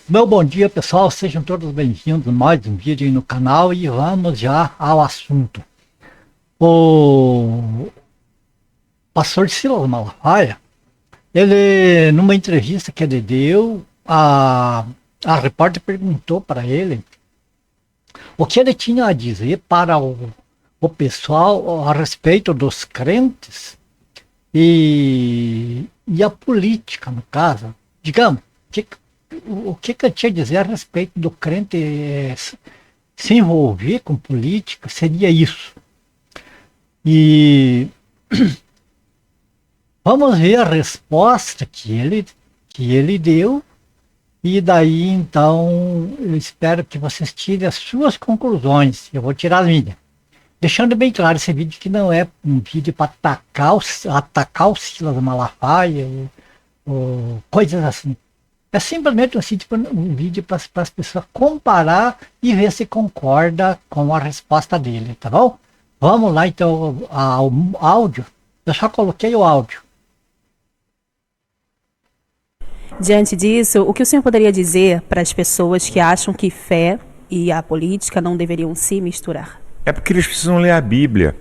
Meu bom dia, pessoal, sejam todos bem-vindos a mais um vídeo aí no canal e vamos já ao assunto. O pastor Silas Malafaia, ele, numa entrevista que ele deu, a repórter perguntou para ele o que ele tinha a dizer para o pessoal a respeito dos crentes e a política, no caso. Digamos, o que eu tinha a dizer a respeito do crente se envolver com política seria isso. E vamos ver a resposta que ele deu, e daí então eu espero que vocês tirem as suas conclusões. Eu vou tirar as minhas. Deixando bem claro esse vídeo que não é um vídeo para atacar o Silas Malafaia ou coisas assim. É simplesmente um vídeo para as pessoas comparar e ver se concorda com a resposta dele, tá bom? Vamos lá então ao áudio. Eu só coloquei o áudio. Diante disso, o que o senhor poderia dizer para as pessoas que acham que fé e a política não deveriam se misturar? É porque eles precisam ler a Bíblia.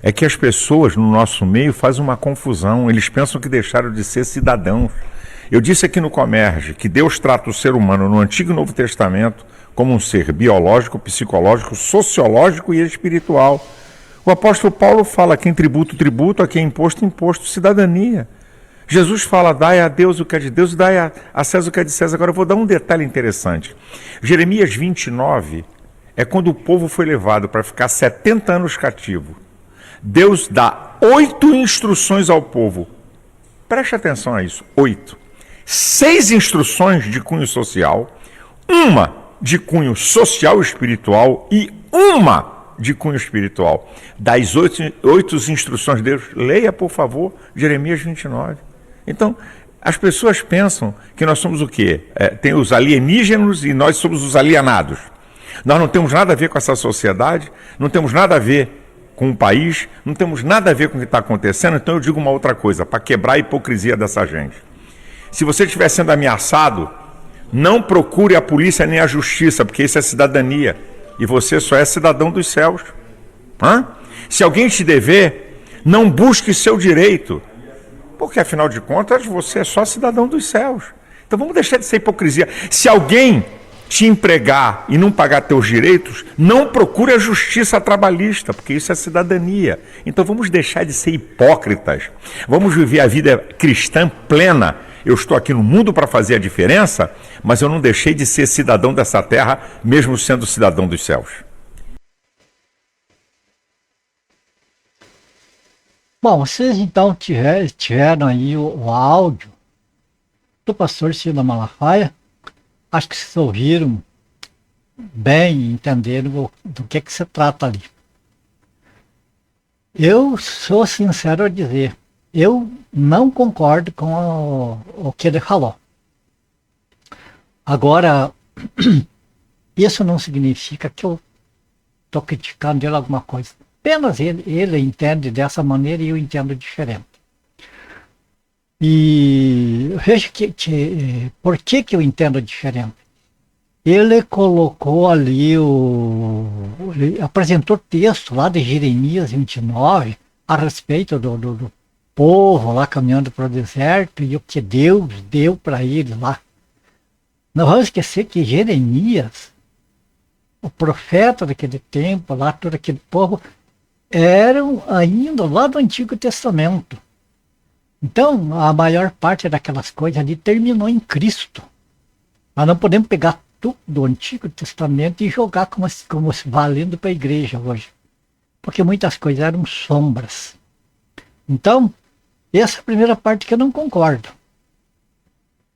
É que as pessoas no nosso meio fazem uma confusão. Eles pensam que deixaram de ser cidadãos. Eu disse aqui no Comerge que Deus trata o ser humano no Antigo e Novo Testamento como um ser biológico, psicológico, sociológico e espiritual. O apóstolo Paulo fala: quem tributo, tributo, a quem imposto, imposto, cidadania. Jesus fala: dai a Deus o que é de Deus, dai a César o que é de César. Agora eu vou dar um detalhe interessante. Jeremias 29 é quando o povo foi levado para ficar 70 anos cativo. Deus dá 8 instruções ao povo. Preste atenção a isso, 8. 6 instruções de cunho social, uma de cunho social e espiritual e uma de cunho espiritual. Das 8 instruções de Deus, leia, por favor, Jeremias 29. Então, as pessoas pensam que nós somos o quê? Tem os alienígenas e nós somos os alienados. Nós não temos nada a ver com essa sociedade, não temos nada a ver com o país, não temos nada a ver com o que está acontecendo. Então eu digo uma outra coisa, para quebrar a hipocrisia dessa gente. Se você estiver sendo ameaçado, não procure a polícia nem a justiça, porque isso é cidadania, e você só é cidadão dos céus. Se alguém te dever, não busque seu direito, porque afinal de contas você é só cidadão dos céus. Então vamos deixar de ser hipocrisia. Se alguém te empregar e não pagar teus direitos, não procure a justiça trabalhista, porque isso é cidadania. Então vamos deixar de ser hipócritas. Vamos viver a vida cristã plena. Eu estou aqui no mundo para fazer a diferença, mas eu não deixei de ser cidadão dessa terra, mesmo sendo cidadão dos céus. Bom, vocês então tiveram aí o áudio do pastor Silas Malafaia. Acho que vocês ouviram bem e entenderam do que se trata ali. Eu sou sincero a dizer, eu não concordo com o que ele falou. Agora, isso não significa que eu estou criticando ele alguma coisa. Apenas ele entende dessa maneira e eu entendo diferente. E veja por que eu entendo diferente. Ele colocou ali, ele apresentou texto lá de Jeremias 29 a respeito do povo lá caminhando para o deserto e o que Deus deu para eles lá. Não vamos esquecer que Jeremias, o profeta daquele tempo, lá todo aquele povo, eram ainda lá do Antigo Testamento. Então, a maior parte daquelas coisas ali terminou em Cristo. Nós não podemos pegar tudo do Antigo Testamento e jogar como valendo para a igreja hoje. Porque muitas coisas eram sombras. Então, essa é a primeira parte que eu não concordo.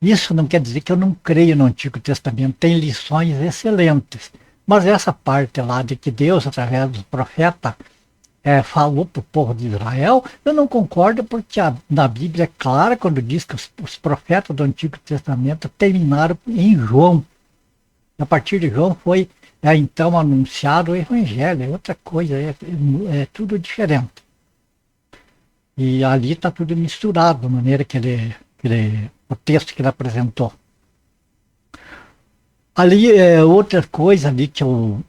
Isso não quer dizer que eu não creio no Antigo Testamento. Tem lições excelentes. Mas essa parte lá de que Deus, através do profeta, falou para o povo de Israel, eu não concordo, porque na Bíblia é clara quando diz que os profetas do Antigo Testamento terminaram em João. A partir de João foi então anunciado o Evangelho, é outra coisa, é tudo diferente. E ali está tudo misturado, da maneira que o texto que ele apresentou. Ali é outra coisa ali que eu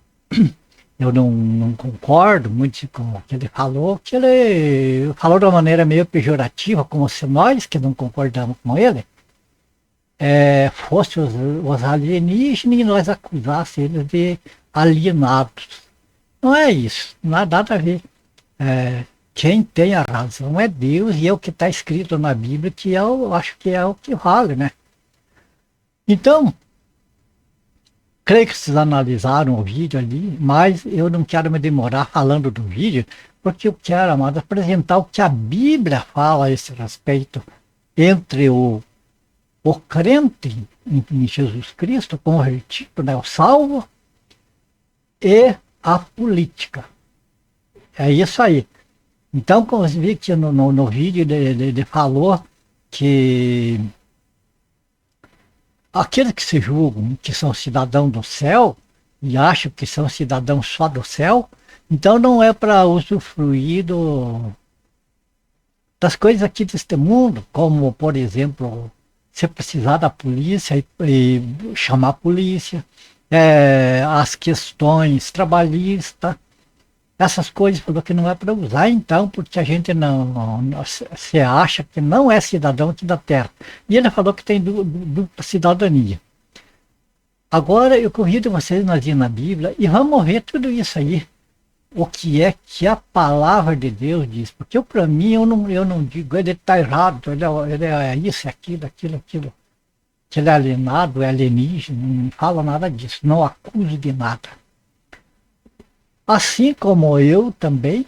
não concordo muito com o que ele falou, que ele falou de uma maneira meio pejorativa, como se nós que não concordamos com ele, fosse os alienígenas e nós acusássemos eles de alienados. Não é isso, não há nada a ver. Quem tem a razão é Deus e é o que está escrito na Bíblia, que eu acho que é o que vale, né? Então, creio que vocês analisaram o vídeo ali, mas eu não quero me demorar falando do vídeo, porque eu quero, amado, apresentar o que a Bíblia fala a esse respeito entre o crente em Jesus Cristo, convertido, né, o salvo, e a política. É isso aí. Então, como você viu que no vídeo ele falou que aqueles que se julgam que são cidadãos do céu e acham que são cidadãos só do céu, então não é para usufruir das coisas aqui deste mundo, como, por exemplo, se precisar da polícia e chamar a polícia, as questões trabalhistas, essas coisas, falou que não é para usar, então, porque a gente se acha que não é cidadão aqui da terra. E ele falou que tem dupla cidadania. Agora eu convido vocês a ir na Bíblia e vamos ver tudo isso aí. O que é que a palavra de Deus diz. Porque para mim eu não digo, ele está errado, ele é isso, aquilo. Que ele é alienado, é alienígena, não fala nada disso, não acuso de nada. Assim como eu também,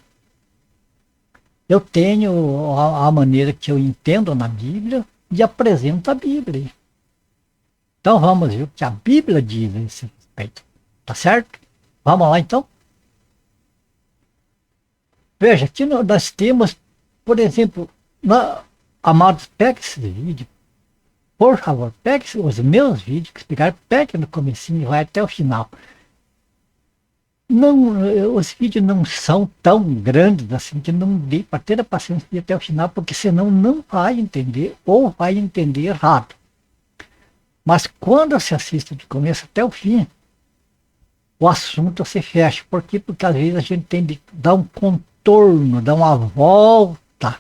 eu tenho a maneira que eu entendo na Bíblia e apresento a Bíblia. Então vamos ver o que a Bíblia diz a esse respeito. Tá certo? Vamos lá então? Veja, aqui nós temos, por exemplo, amados, pegue esse vídeo, por favor, pegue os meus vídeos que explicaram, pegue no comecinho e vai até o final. Não, os vídeos não são tão grandes assim que não dê para ter a paciência de ir até o final, porque senão não vai entender ou vai entender errado. Mas quando se assiste do começo até o fim, o assunto se fecha. Por quê? Porque às vezes a gente tem de dar um contorno, dar uma volta,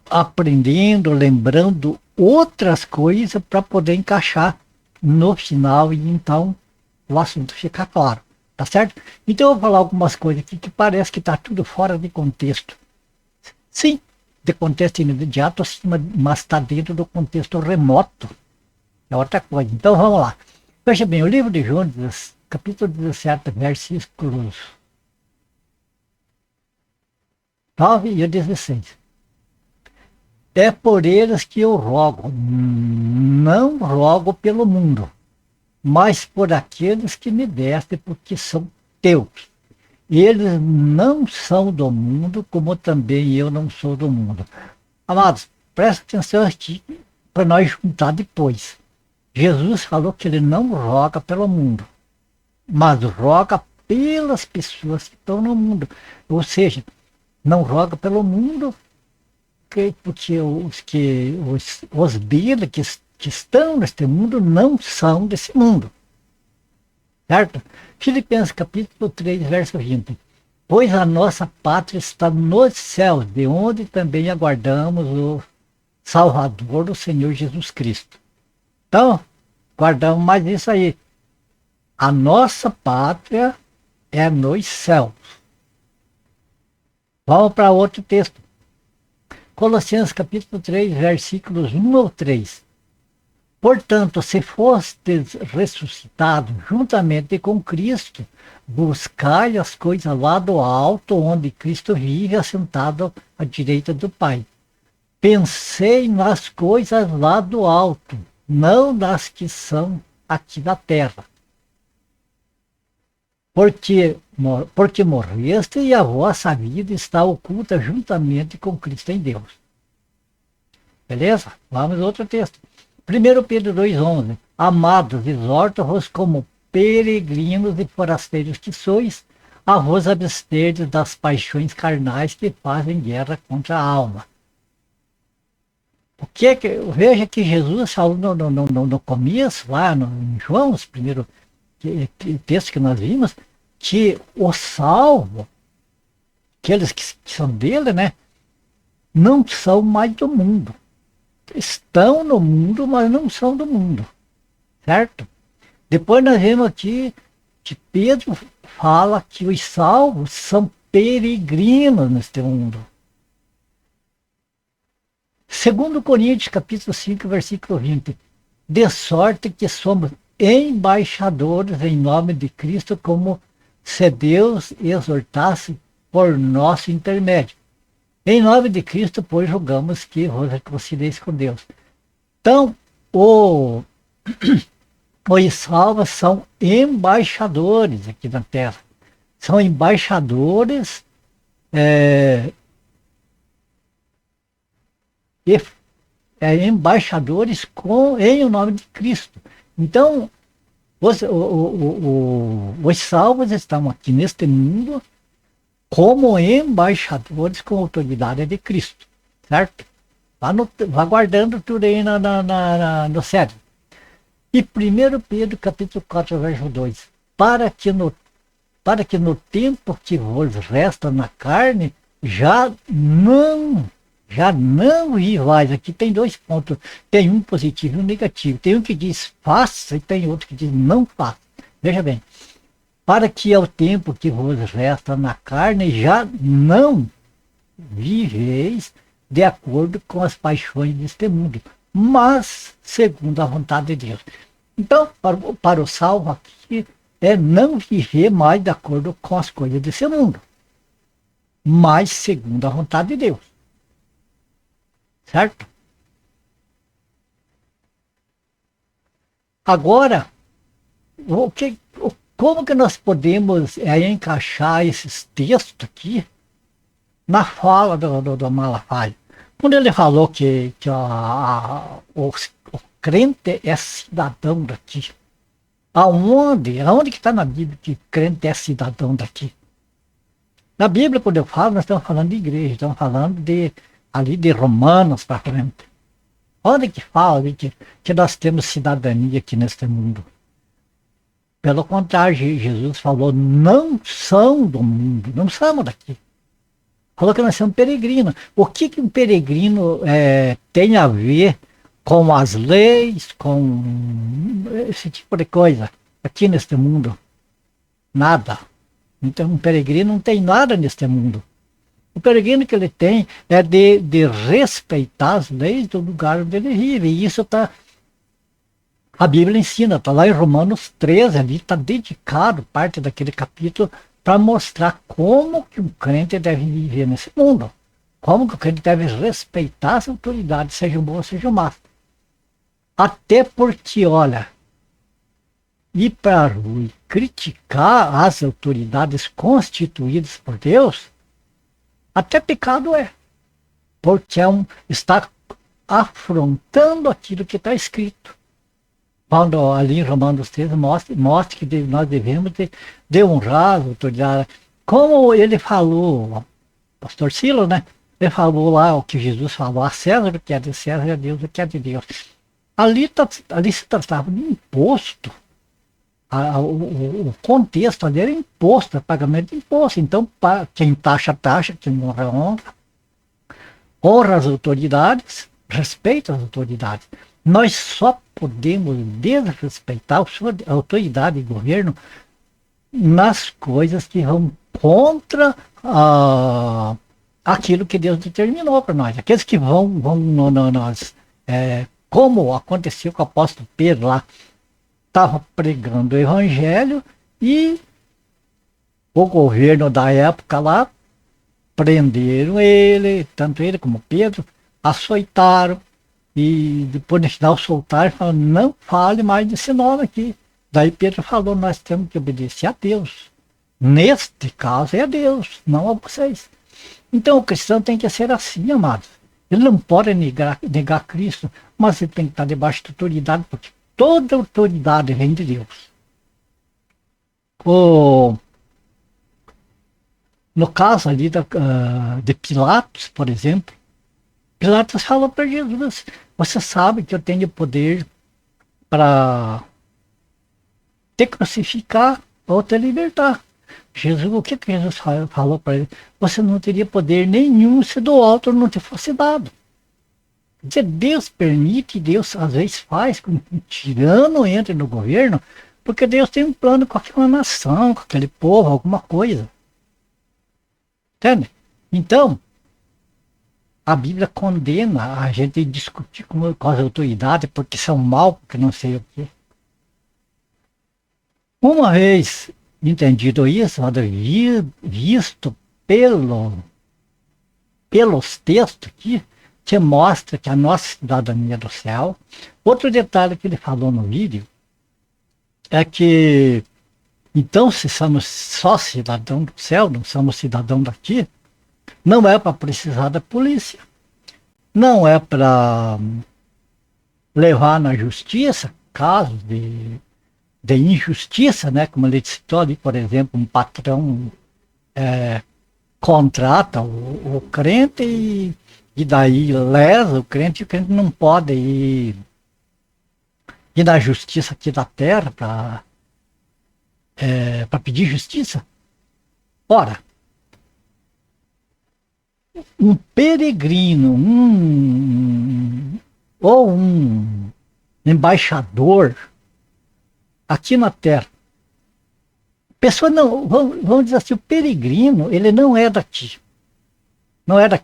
aprendendo, lembrando outras coisas para poder encaixar no final e então o assunto fica claro. Tá certo? Então eu vou falar algumas coisas aqui que parece que está tudo fora de contexto. Sim, de contexto imediato, mas está dentro do contexto remoto. É outra coisa. Então vamos lá. Veja bem, o livro de João, capítulo 17, versículos 9 e 16. É por eles que eu rogo, não rogo pelo mundo, mas por aqueles que me deste, porque são teus. Eles não são do mundo, como também eu não sou do mundo. Amados, presta atenção aqui para nós juntar depois. Jesus falou que ele não roga pelo mundo, mas roga pelas pessoas que estão no mundo. Ou seja, não roga pelo mundo, porque os dele que estão neste mundo não são desse mundo. Certo? Filipenses capítulo 3, verso 20. Pois a nossa pátria está nos céus, de onde também aguardamos o Salvador, o Senhor Jesus Cristo. Então, guardamos mais isso aí. A nossa pátria é nos céus. Vamos para outro texto. Colossenses capítulo 3, versículos 1 ao 3. Portanto, se fostes ressuscitados juntamente com Cristo, buscai as coisas lá do alto, onde Cristo vive assentado à direita do Pai. Pensei nas coisas lá do alto, não nas que são aqui na terra. Porque morreste e a vossa vida está oculta juntamente com Cristo em Deus. Beleza? Vamos ao outro texto. 1 Pedro 2,11. Amados, exorto-vos como peregrinos e forasteiros que sois, a vos absterdes das paixões carnais que fazem guerra contra a alma. Veja que Jesus falou no começo, lá em João, os primeiros textos que nós vimos, que o salvo, aqueles que são dele, né, não são mais do mundo. Estão no mundo, mas não são do mundo. Certo? Depois nós vemos aqui que Pedro fala que os salvos são peregrinos neste mundo. Segundo Coríntios, capítulo 5, versículo 20. De sorte que somos embaixadores em nome de Cristo, como se Deus exortasse por nosso intermédio. Em nome de Cristo, pois, rogamos que vos reconcilieis com Deus. Então, os salvos são embaixadores aqui na terra. São embaixadores embaixadores em o nome de Cristo. Então, os salvos estão aqui neste mundo como embaixadores com autoridade de Cristo, certo? Vá guardando tudo aí no cérebro. E 1 Pedro capítulo 4, verso 2, para que no tempo que vos resta na carne, já não vivais. Aqui tem 2 pontos, tem um positivo e um negativo. Tem um que diz faça e tem outro que diz não faça. Veja bem, para que ao tempo que vos resta na carne, já não viveis de acordo com as paixões deste mundo, mas segundo a vontade de Deus. Então, para o salvo aqui, é não viver mais de acordo com as coisas desse mundo, mas segundo a vontade de Deus. Certo? Agora, como que nós podemos encaixar esses textos aqui na fala do Malafaia? Quando ele falou que o crente é cidadão daqui. Aonde que está na Bíblia que crente é cidadão daqui? Na Bíblia, quando eu falo, nós estamos falando de igreja, estamos falando ali de Romanos para frente. Onde que fala que nós temos cidadania aqui neste mundo? Pelo contrário, Jesus falou, não são do mundo, não somos daqui. Falou que nós somos peregrinos. O que um peregrino tem a ver com as leis, com esse tipo de coisa aqui neste mundo? Nada. Então um peregrino não tem nada neste mundo. O peregrino que ele tem é de respeitar as leis do lugar onde ele vive. E isso a Bíblia ensina, está lá em Romanos 13, ali está dedicado parte daquele capítulo para mostrar como que um crente deve viver nesse mundo. Como que o crente deve respeitar as autoridades, sejam boas, sejam más. Até porque, olha, ir para a rua e criticar as autoridades constituídas por Deus, até pecado é. Porque está afrontando aquilo que está escrito. Quando ali em Romanos 13 mostra que nós devemos de honrar as autoridades. Como ele falou, o pastor Silas, né? Ele falou lá o que Jesus falou, a César o que é de César e a Deus o que é de Deus. Ali se tratava de imposto. O contexto ali era imposto, pagamento de imposto. Então, quem taxa, quem honra, honra. Honra as autoridades, respeita as autoridades. Nós só podemos desrespeitar a autoridade e governo nas coisas que vão contra aquilo que Deus determinou para nós. Aqueles que vão como aconteceu com o apóstolo Pedro lá, estava pregando o evangelho e o governo da época lá prenderam ele, tanto ele como Pedro, açoitaram e depois no final soltaram e falaram, não fale mais desse nome aqui. Daí Pedro falou, nós temos que obedecer a Deus. Neste caso é a Deus, não a vocês. Então o cristão tem que ser assim, amados. Ele não pode negar Cristo, mas ele tem que estar debaixo de autoridade, porque toda autoridade vem de Deus. No caso ali de Pilatos, por exemplo, Pilatos falou para Jesus: você sabe que eu tenho poder para te crucificar ou te libertar. Jesus, o que Jesus falou para ele? Você não teria poder nenhum se do alto não te fosse dado. Quer dizer, Deus permite, Deus às vezes faz com que um tirano entre no governo, porque Deus tem um plano com aquela nação, com aquele povo, alguma coisa. Entende? Então, a Bíblia condena a gente discutir com as autoridades porque são mal, porque não sei o quê. Uma vez entendido isso, visto pelos textos aqui, que mostra que a nossa cidadania é do céu. Outro detalhe que ele falou no vídeo é que, então, se somos só cidadão do céu, não somos cidadão daqui, não é para precisar da polícia, não é para levar na justiça casos de injustiça, né? Como ele citou ali, por exemplo, um patrão contrata o crente e daí lesa o crente não pode ir na justiça aqui da terra para pedir justiça. Ora, um peregrino, ou um embaixador aqui na terra, pessoa não, vamos dizer assim, o peregrino, ele não é daqui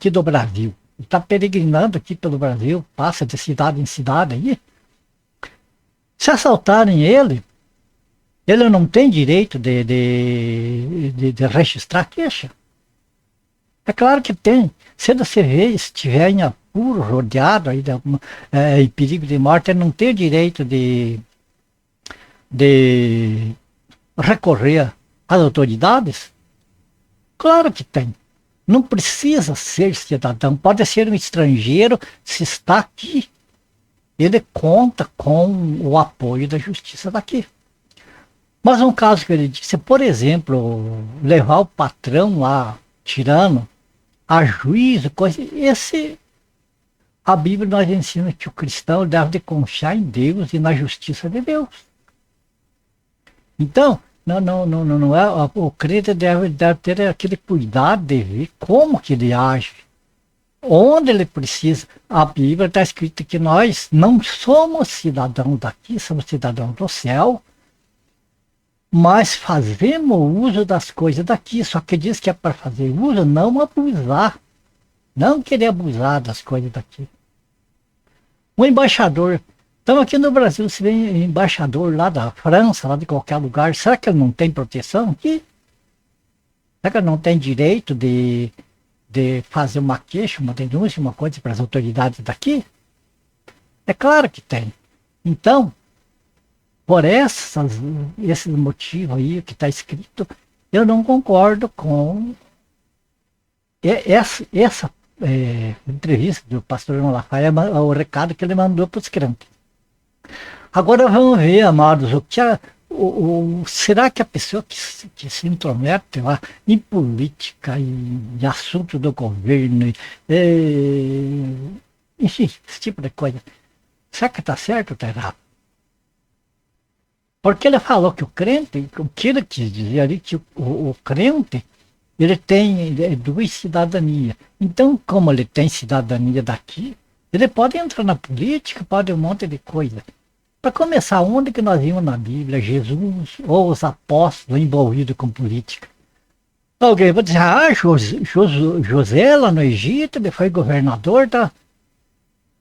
do Brasil, ele está peregrinando aqui pelo Brasil, passa de cidade em cidade aí. Se assaltarem ele não tem direito de registrar queixa. É claro que tem. Se você estiver em apuro, rodeado, aí em perigo de morte, ele não tem o direito de recorrer às autoridades? Claro que tem. Não precisa ser cidadão, pode ser um estrangeiro, se está aqui. Ele conta com o apoio da justiça daqui. Mas um caso que ele disse, por exemplo, levar o patrão lá, tirano, a juízo, coisa, a Bíblia nos ensina que o cristão deve de confiar em Deus e na justiça de Deus. Então, não é, o crente deve ter aquele cuidado de ver como que ele age, onde ele precisa. A Bíblia está escrito que nós não somos cidadãos daqui, somos cidadãos do céu, mas fazemos uso das coisas daqui, só que diz que é para fazer uso, não abusar, não querer abusar das coisas daqui. O embaixador, estamos aqui no Brasil, se vem embaixador lá da França, lá de qualquer lugar, será que ele não tem proteção aqui? Será que ele não tem direito de fazer uma queixa, uma denúncia, uma coisa para as autoridades daqui? É claro que tem. Então, por esses motivos aí que está escrito, eu não concordo com essa entrevista do pastor Malafaia, o recado que ele mandou para os crentes. Agora vamos ver, amados, será que a pessoa que se intromete lá em política e assunto do governo, enfim, esse tipo de coisa, será que está certo ou está errado? Porque ele falou que o crente, o que ele quis dizer ali, que o crente, ele tem duas cidadanias. Então, como ele tem cidadania daqui, ele pode entrar na política, pode um monte de coisa. Para começar, onde que nós vimos na Bíblia Jesus ou os apóstolos envolvidos com política? Alguém vai dizer, José lá no Egito, ele foi governador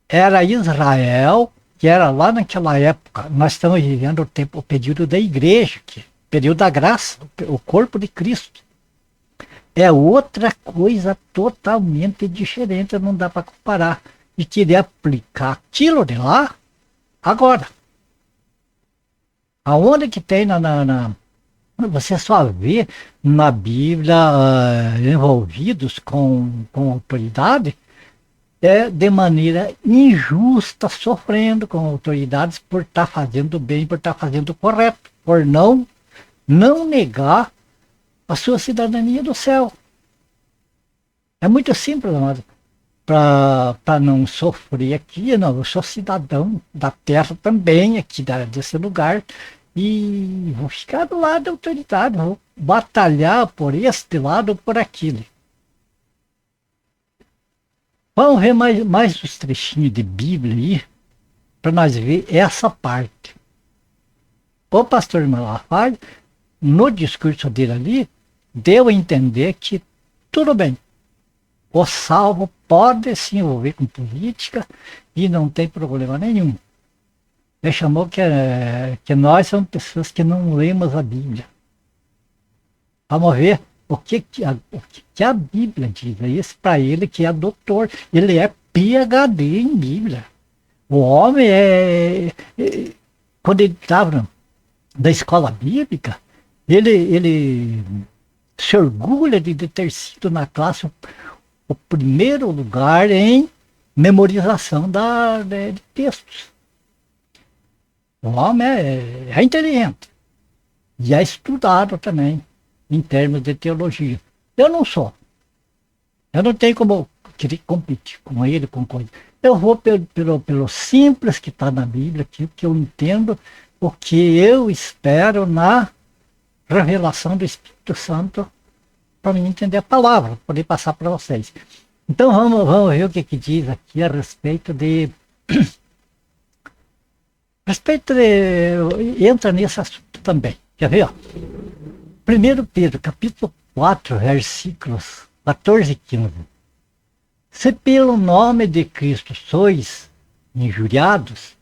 Era Israel, que era lá naquela época. Nós estamos vivendo o período da igreja, período da graça, o corpo de Cristo. É outra coisa totalmente diferente, não dá para comparar. E querer aplicar aquilo de lá, agora. Aonde que tem você só vê na Bíblia envolvidos com autoridade de maneira injusta, sofrendo com autoridades por estar fazendo bem, por estar fazendo correto, por não negar a sua cidadania do céu. É muito simples, amado. para não sofrer aqui. Não, eu sou cidadão da terra também, aqui desse lugar, e vou ficar do lado da autoridade, vou batalhar por este lado ou por aquele. Vamos ver mais uns trechinhos de Bíblia aí, para nós ver essa parte. O pastor Malafaia, no discurso dele ali, deu a entender que tudo bem, o salvo pode se envolver com política e não tem problema nenhum. Ele chamou que nós somos pessoas que não lemos a Bíblia. Vamos ver o que a Bíblia diz. Isso para ele que é doutor. Ele é PhD em Bíblia. O homem quando ele estava da escola bíblica, ele se orgulha de ter sido na classe o primeiro lugar em memorização de textos. O homem é inteligente e é estudado também em termos de teologia. Eu não sou. Eu não tenho como querer competir com ele, com coisa. Eu vou pelo simples que está na Bíblia, que eu entendo, o que eu espero na revelação do Espírito Santo para mim entender a palavra, poder passar para vocês. Então vamos ver o que diz aqui a respeito de... entra nesse assunto também. Quer ver? 1 Pedro, capítulo 4, versículos 14 e 15. Se pelo nome de Cristo sois injuriados,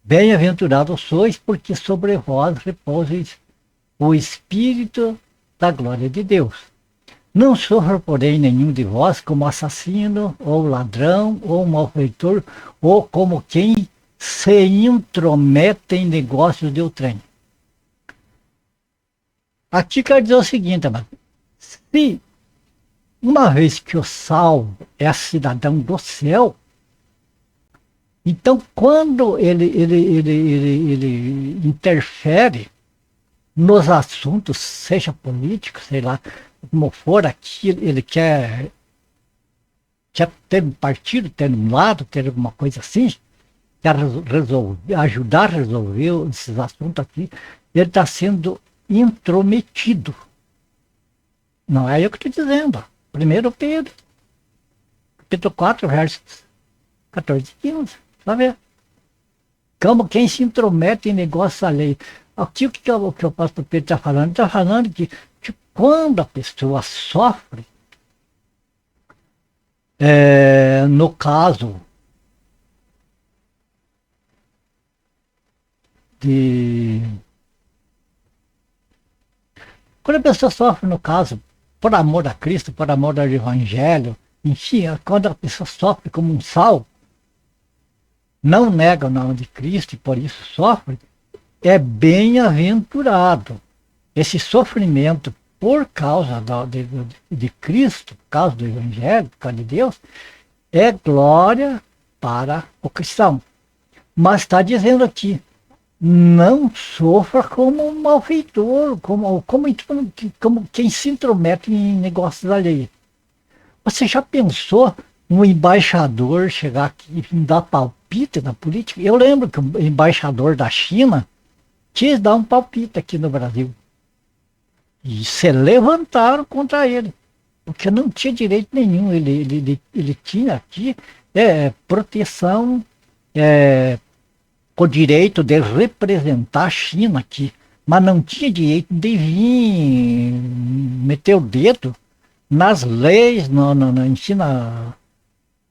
bem-aventurados sois, porque sobre vós repousa o Espírito da glória de Deus. Não sofra, porém, nenhum de vós como assassino, ou ladrão, ou malfeitor, ou como quem se intromete em negócios de outrem. Aqui quer dizer o seguinte, amado. Se uma vez que o salvo é cidadão do céu, então quando ele interfere nos assuntos, seja político, sei lá, como for aqui, ele quer ter um partido, ter um lado, ter alguma coisa assim, quer ajudar a resolver esses assuntos aqui, ele está sendo intrometido. Não é eu que estou dizendo. 1 Pedro, capítulo 4, versos 14 e 15. Vai ver. Como quem se intromete em negócios alheios. Aqui o que o pastor Pedro está falando? Ele está falando que quando a pessoa sofre, no caso de... Quando a pessoa sofre, no caso, por amor a Cristo, por amor ao Evangelho, enfim, quando a pessoa sofre como um salvo, não nega o nome de Cristo e por isso sofre, é bem-aventurado. Esse sofrimento por causa de Cristo, por causa do Evangelho, por causa de Deus, é glória para o cristão. Mas está dizendo aqui, não sofra como um malfeitor, como quem se intromete em negócios alheios. Você já pensou um embaixador chegar aqui e dar palpite na política? Eu lembro que o embaixador da China quis dar um palpite aqui no Brasil. E se levantaram contra ele, porque não tinha direito nenhum. Ele tinha aqui proteção, com direito de representar a China aqui, mas não tinha direito de vir meter o dedo nas leis,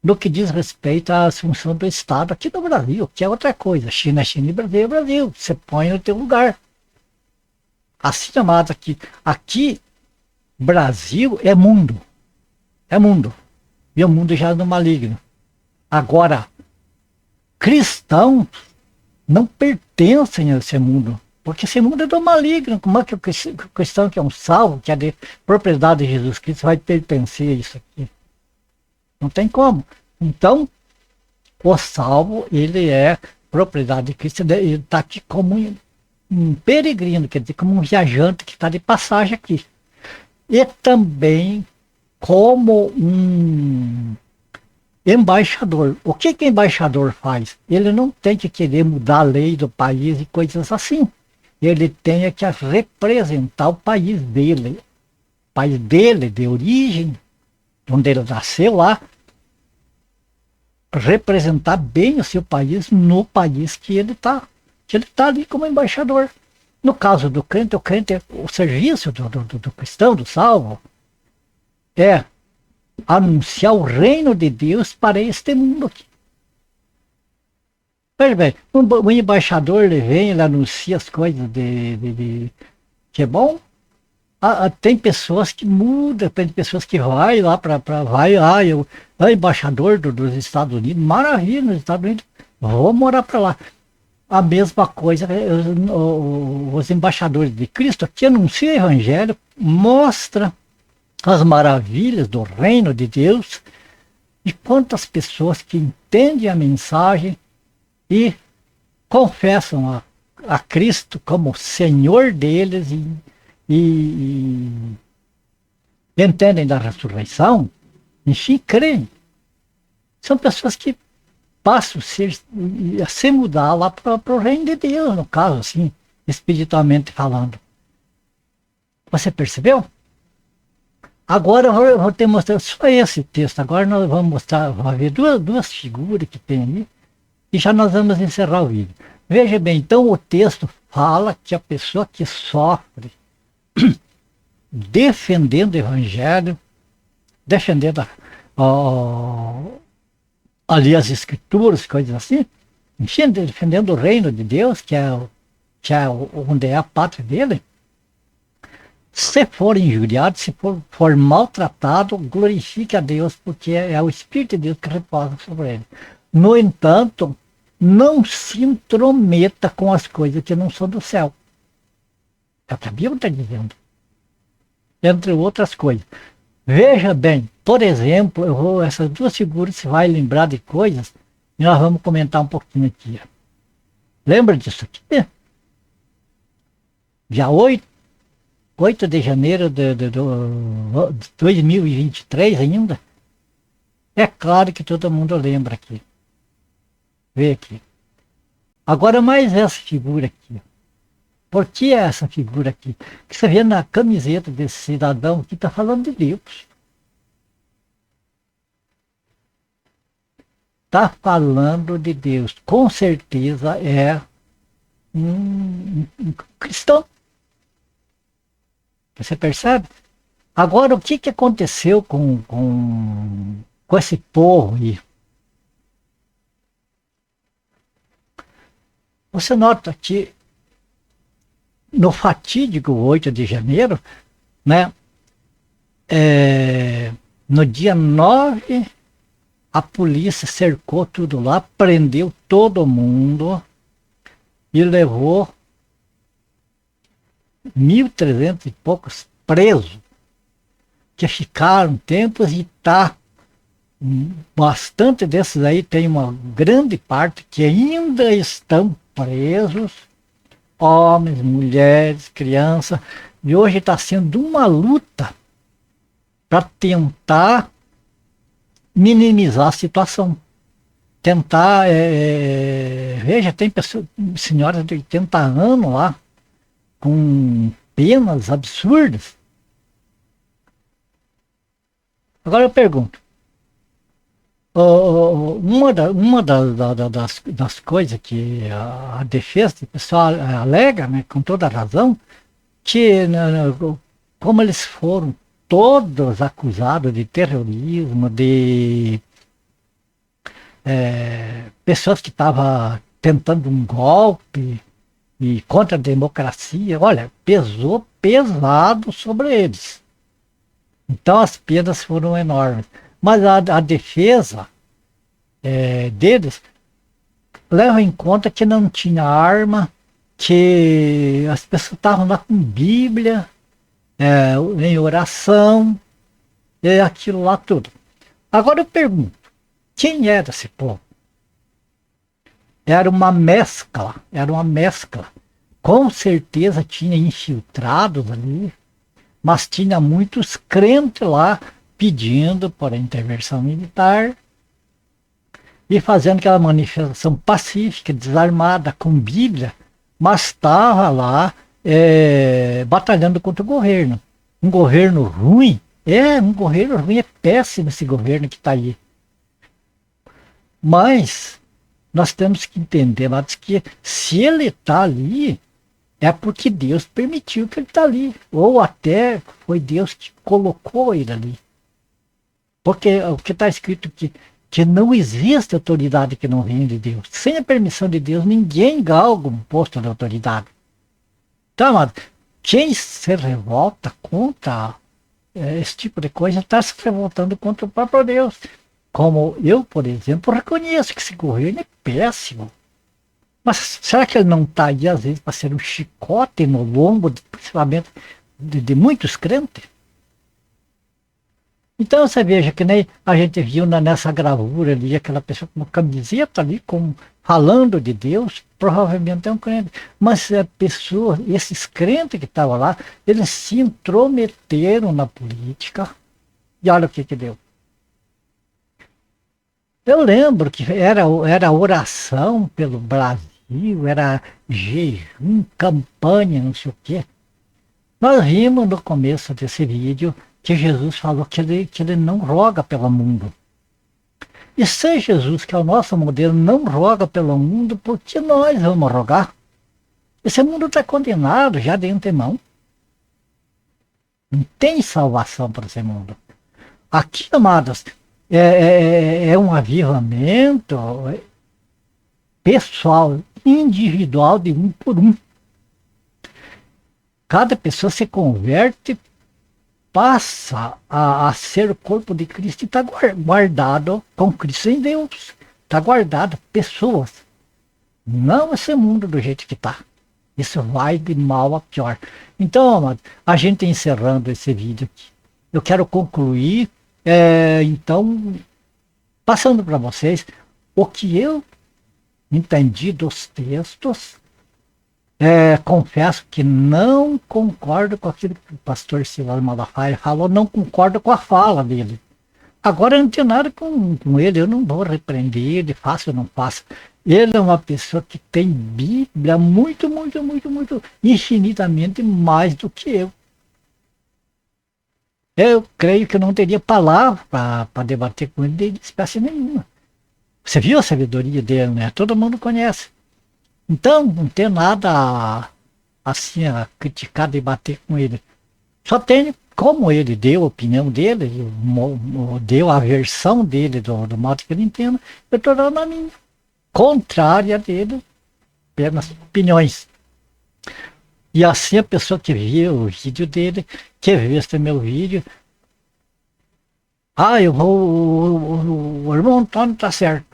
no que diz respeito à assunção do Estado aqui no Brasil, que é outra coisa. China é China e Brasil é Brasil. Você põe no teu lugar. Assim chamado aqui. Aqui, Brasil é mundo. É mundo. E o mundo já é no maligno. Agora, cristãos não pertencem a esse mundo. Porque esse mundo é do maligno. Como é que o cristão que é um salvo, que é de propriedade de Jesus Cristo, vai pertencer a isso aqui? Não tem como. Então, o salvo, ele é propriedade de Cristo, ele está aqui como um peregrino, quer dizer, como um viajante que está de passagem aqui. E também como embaixador. O que que embaixador faz? Ele não tem que querer mudar a lei do país e coisas assim. Ele tem que representar o país dele, de origem, onde ele nasceu lá, representar bem o seu país no país que ele está ali como embaixador. No caso do crente, o crente é o serviço do cristão, do salvo, é anunciar o reino de Deus para este mundo aqui. Veja bem, o embaixador ele vem, ele anuncia as coisas que é bom. Tem pessoas que mudam, tem pessoas que vai lá eu embaixador dos Estados Unidos, maravilha, nos Estados Unidos, vou morar para lá. A mesma coisa, os embaixadores de Cristo que anunciam o evangelho, mostra as maravilhas do reino de Deus, e quantas pessoas que entendem a mensagem e confessam a Cristo como Senhor deles e entendem da ressurreição, enfim, creem. São pessoas que passam a se mudar lá para o reino de Deus, no caso, assim, espiritualmente falando. Você percebeu? Agora eu vou te mostrar só esse texto. Agora nós vamos mostrar, vamos ver duas figuras que tem ali, e já nós vamos encerrar o vídeo. Veja bem, então o texto fala que a pessoa que sofre defendendo o evangelho, defendendo ali as escrituras, coisas assim, enfim, defendendo o reino de Deus, que é onde é a pátria dele, se for injuriado, se for maltratado, glorifique a Deus, porque é o Espírito de Deus que repousa sobre ele. No entanto, não se intrometa com as coisas que não são do céu. É o que a Bíblia está dizendo. Entre outras coisas. Veja bem, por exemplo, essas duas figuras, você vai lembrar de coisas, e nós vamos comentar um pouquinho aqui. Lembra disso aqui? Dia 8 de janeiro de 2023 ainda. É claro que todo mundo lembra aqui. Vê aqui. Agora mais essa figura aqui. Por que essa figura aqui? Que você vê na camiseta desse cidadão que está falando de Deus. Está falando de Deus. Com certeza é um cristão. Você percebe? Agora, o que aconteceu com esse povo aí? Você nota que no fatídico 8 de janeiro, né, no dia 9, a polícia cercou tudo lá, prendeu todo mundo e levou 1.300 e poucos presos, que ficaram tempos, e bastante desses aí, tem uma grande parte que ainda estão presos, homens, mulheres, crianças, e hoje está sendo uma luta para tentar minimizar a situação. Tentar, veja, tem pessoas, senhoras de 80 anos lá, com penas absurdas. Agora eu pergunto, uma das coisas que a defesa do pessoal alega, né, com toda razão, que como eles foram todos acusados de terrorismo, de pessoas que estavam tentando um golpe e contra a democracia, olha, pesou pesado sobre eles. Então as penas foram enormes. Mas a defesa deles leva em conta que não tinha arma, que as pessoas estavam lá com Bíblia, em oração, e aquilo lá tudo. Agora eu pergunto, quem era esse povo? Era uma mescla. Com certeza tinha infiltrados ali, mas tinha muitos crentes lá pedindo por a intervenção militar, e fazendo aquela manifestação pacífica, desarmada, com Bíblia, mas estava lá batalhando contra o governo. Um governo ruim, é péssimo esse governo que está aí. Mas nós temos que entender, mas que se ele está ali, é porque Deus permitiu que ele está ali. Ou até foi Deus que colocou ele ali. Porque o que está escrito que não existe autoridade que não venha de Deus. Sem a permissão de Deus, ninguém galga um posto de autoridade. Então, amado, quem se revolta contra esse tipo de coisa está se revoltando contra o próprio Deus. Como eu, por exemplo, reconheço que esse governo é péssimo. Mas será que ele não está aí, às vezes, para ser um chicote no lombo, principalmente de muitos crentes? Então você veja que nem a gente viu nessa gravura ali, aquela pessoa com uma camiseta ali, falando de Deus, provavelmente é um crente. Mas a pessoa, esses crentes que estavam lá, eles se intrometeram na política e olha o que deu. Eu lembro que era oração pelo Brasil, era jejum, campanha, não sei o quê. Nós vimos no começo desse vídeo que Jesus falou que ele não roga pelo mundo. E se Jesus, que é o nosso modelo, não roga pelo mundo, por que nós vamos rogar? Esse mundo está condenado já de antemão. Não tem salvação para esse mundo. Aqui, amados, é um avivamento pessoal, individual, de um por um. Cada pessoa se converte, passa a ser o corpo de Cristo e está guardado com Cristo em Deus. Está guardado pessoas. Não esse mundo do jeito que está. Isso vai de mal a pior. Então, amado, a gente encerrando esse vídeo aqui. Eu quero concluir, então, passando para vocês o que eu entendi dos textos. Confesso que não concordo com aquilo que o pastor Silas Malafaia falou, não concordo com a fala dele. Agora eu não tenho nada com ele, eu não vou repreender ele, faço ou não faço. Ele é uma pessoa que tem Bíblia muito, infinitamente mais do que eu. Eu creio que eu não teria palavra para debater com ele de espécie nenhuma. Você viu a sabedoria dele, né? Todo mundo conhece. Então, não tem nada assim a criticar, debater com ele. Só tem como ele deu a opinião dele, deu a versão dele do modo que ele entende, eu estou dando a minha. Contrária dele, pelas opiniões. E assim a pessoa que viu o vídeo dele, que viu esse meu vídeo, o irmão Antônio está certo.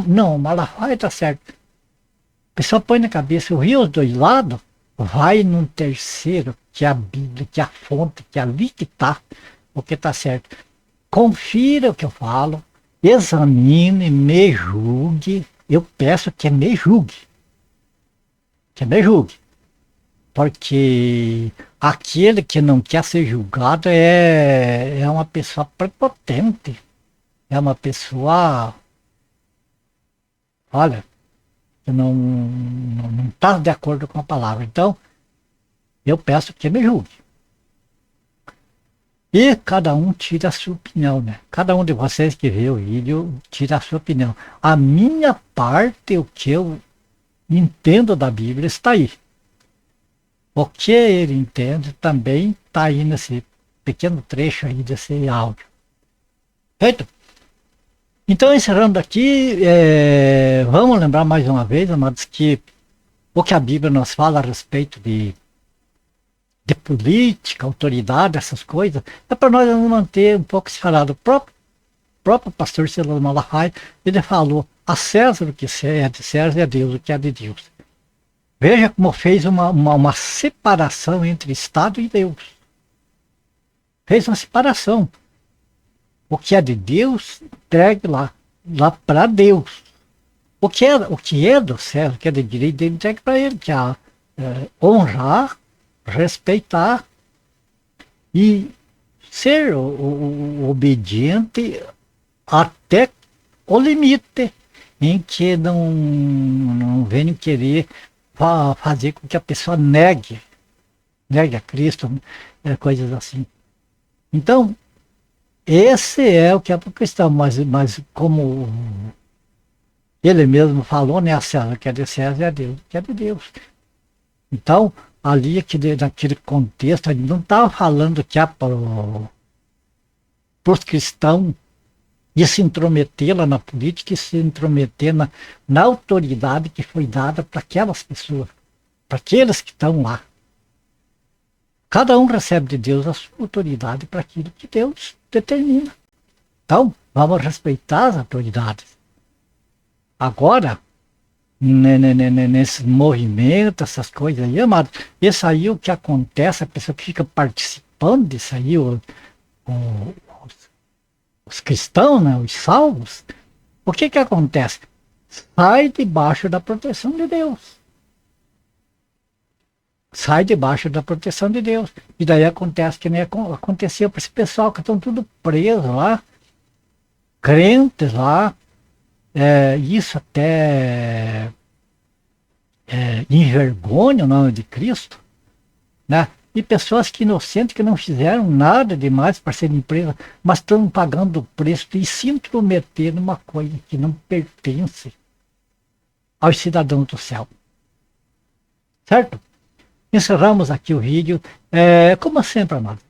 Não, o Malafaia está certo. A pessoa põe na cabeça, eu vi os dois lados, vai num terceiro, que é a Bíblia, que é a fonte, que é ali que está o que está certo. Confira o que eu falo, examine, me julgue. Eu peço que me julgue. Que me julgue. Porque aquele que não quer ser julgado é uma pessoa prepotente. É uma pessoa, olha, que não está de acordo com a palavra. Então, eu peço que me julgue. E cada um tira a sua opinião, né? Cada um de vocês que vê o vídeo tira a sua opinião. A minha parte, o que eu entendo da Bíblia, está aí. O que ele entende também está aí nesse pequeno trecho aí desse áudio. Feito? Então, encerrando aqui, vamos lembrar mais uma vez, amados, que o que a Bíblia nos fala a respeito de política, autoridade, essas coisas, é para nós nos manter um pouco separados. O próprio pastor Silas Malafaia, ele falou, a César o que é de César e a Deus o que é de Deus. Veja como fez uma separação entre Estado e Deus. Fez uma separação. O que é de Deus, entregue lá para Deus. O que é do César, o que é de direito dele, entregue para ele, que é honrar, respeitar e ser o obediente até o limite em que não venham querer fazer com que a pessoa negue a Cristo, coisas assim. Então, esse é o que é para o cristão, mas como ele mesmo falou, né, a César, que é de César, é Deus, que é de Deus. Então, ali naquele contexto, ele não estava falando que é para os cristãos de se intrometer lá na política e se intrometer na autoridade que foi dada para aquelas pessoas, para aqueles que estão lá. Cada um recebe de Deus a sua autoridade para aquilo que Deus determina. Então, vamos respeitar as autoridades. Agora, nesse movimento, essas coisas aí, amado, isso aí o que acontece, a pessoa que fica participando disso aí, os cristãos, né, os salvos, o que acontece? Sai debaixo da proteção de Deus. Sai debaixo da proteção de Deus. E daí acontece que nem aconteceu para esse pessoal que estão tudo presos lá, crentes lá, isso até envergonha o nome de Cristo, né? E pessoas que inocentes, que não fizeram nada demais para serem presas, mas estão pagando o preço e se intrometer numa coisa que não pertence aos cidadãos do céu. Certo? Encerramos aqui o vídeo. Como sempre, amado,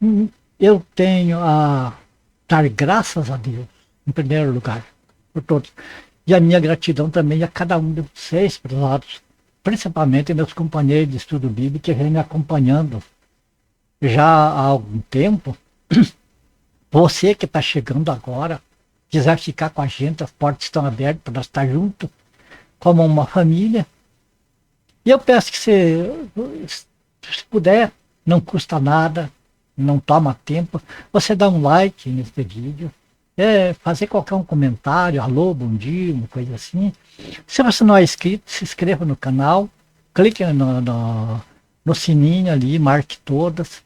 eu tenho a dar graças a Deus, em primeiro lugar, por todos. E a minha gratidão também a cada um de vocês, prezados, principalmente meus companheiros de estudo bíblico que vêm me acompanhando já há algum tempo. Você que está chegando agora, quiser ficar com a gente, as portas estão abertas para nós estar juntos, como uma família. E eu peço que você, se puder, não custa nada, não toma tempo, você dá um like nesse vídeo, fazer qualquer um comentário, alô, bom dia, uma coisa assim. Se você não é inscrito, se inscreva no canal, clique no sininho ali, marque todas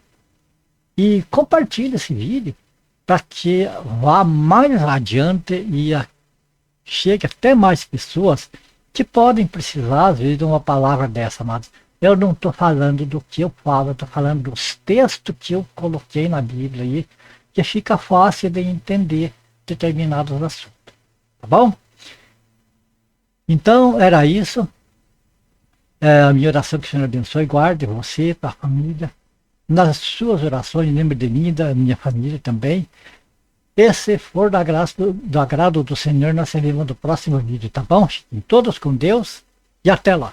e compartilhe esse vídeo para que vá mais adiante e chegue até mais pessoas que podem precisar, às vezes, de uma palavra dessa, mas eu não estou falando do que eu falo, estou falando dos textos que eu coloquei na Bíblia aí, que fica fácil de entender determinados assuntos. Tá bom? Então, era isso. A minha oração que o Senhor abençoe, guarde você, a família. Nas suas orações, lembre de mim, da minha família também. E se for do agrado do Senhor, nós seremos no próximo vídeo, tá bom? Fiquem todos com Deus e até lá.